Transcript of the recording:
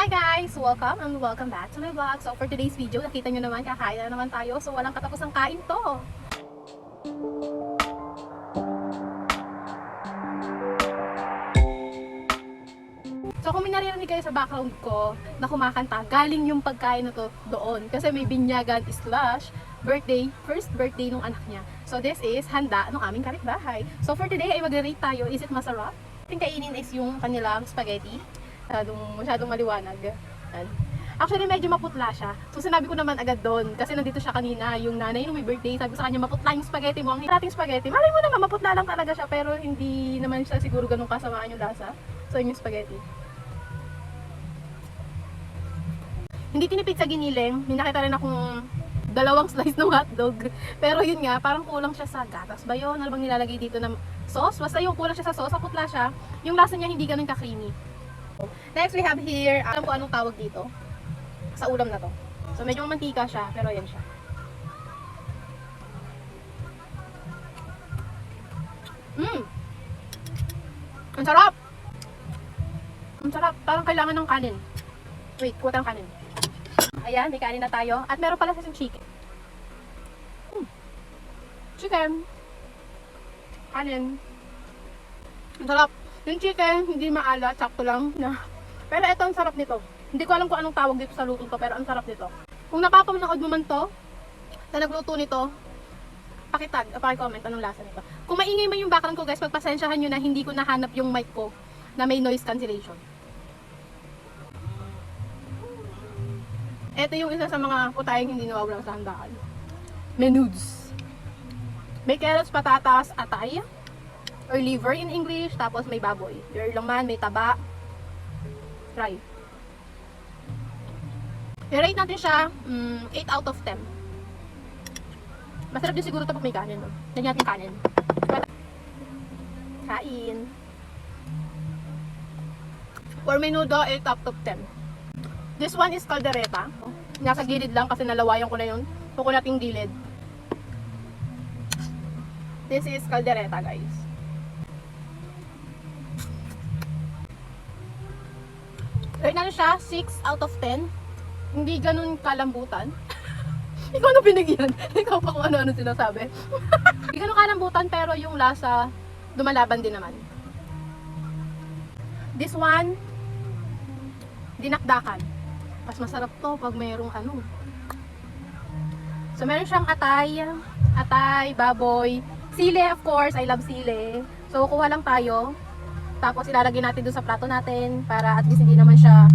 Hi guys! Welcome and welcome back to my vlog. So for today's video, nakita nyo naman, kakain na naman tayo. So walang katapusang kain to. So kung may naririnig kayo sa background ko na kumakanta, galing yung pagkain na to doon. Kasi may binyagan slash birthday, first birthday nung anak niya. So this is handa ng aming kapitbahay. So for today ay mag-rate tayo. Is it masarap? Yung kainin is yung kanilang spaghetti. Masyadong maliwanag. Yan. Actually, medyo maputla siya. So, sinabi ko naman agad doon. Kasi nandito siya kanina, yung nanay nung may birthday. Sabi ko sa kanya, maputla yung spaghetti mo. Ang ating spaghetti. Malay mo naman, maputla lang talaga siya. Pero hindi naman siya siguro ganun kasamaan yung lasa. So, yun yung spaghetti. Hindi tinipid sa giniling. May nakita rin akong dalawang slice ng hotdog. Pero yun nga, parang kulang siya sa gatas ba yun? Ano bang nilalagay dito na sauce? Basta yung kulang siya sa sauce, maputla siya. Yung lasa niya hindi ganun ka-creamy. Next, we have here, alam ko anong tawag dito sa ulam na to. So, medyo mantika siya, pero yan siya. Ang sarap! Ang sarap. Parang kailangan ng kanin. Wait, kuha tayong kanin. Ayan, may kanin na tayo. At meron pala sa chicken. Chicken. Kanin. Ang sarap. Yung chicken, hindi maalat, sakto lang na. Pero ito ang sarap nito. Hindi ko alam kung anong tawag dito sa luto to, pero ang sarap nito. Kung napapanood mo man to, na nagluto nito, paki-comment anong lasa nito. Kung maingay man yung background ko guys, pagpasensyahan nyo na hindi ko nahanap yung mic ko na may noise cancellation. Ito yung isa sa mga putayang hindi nawawala sa handaan. Menuds. May carrots, patatas, atay, or liver in English, tapos may baboy. May laman, may taba. Try. I-rate natin siya 8 out of 10. Masarap din siguro ito pag may kanin. No? Lagyan natin kanin. Kain. For menudo, 8 out of 10. This one is caldereta. Nasa gilid lang kasi nalawayan ko na yun. Tuko natin gilid. This is caldereta guys. Rate natin siya 6 out of 10. Hindi ganun kalambutan. Ikaw na binigyan. Ikaw pa kung ano-ano sinasabi. Hindi ganun kalambutan pero yung lasa lumalaban din naman. This one, dinakdakan. Mas masarap to pag mayroong ano. So meron siyang atay, baboy, sili of course. I love sili. So kuha lang tayo. Tapos ilalagay natin doon sa plato natin para at least hindi naman siya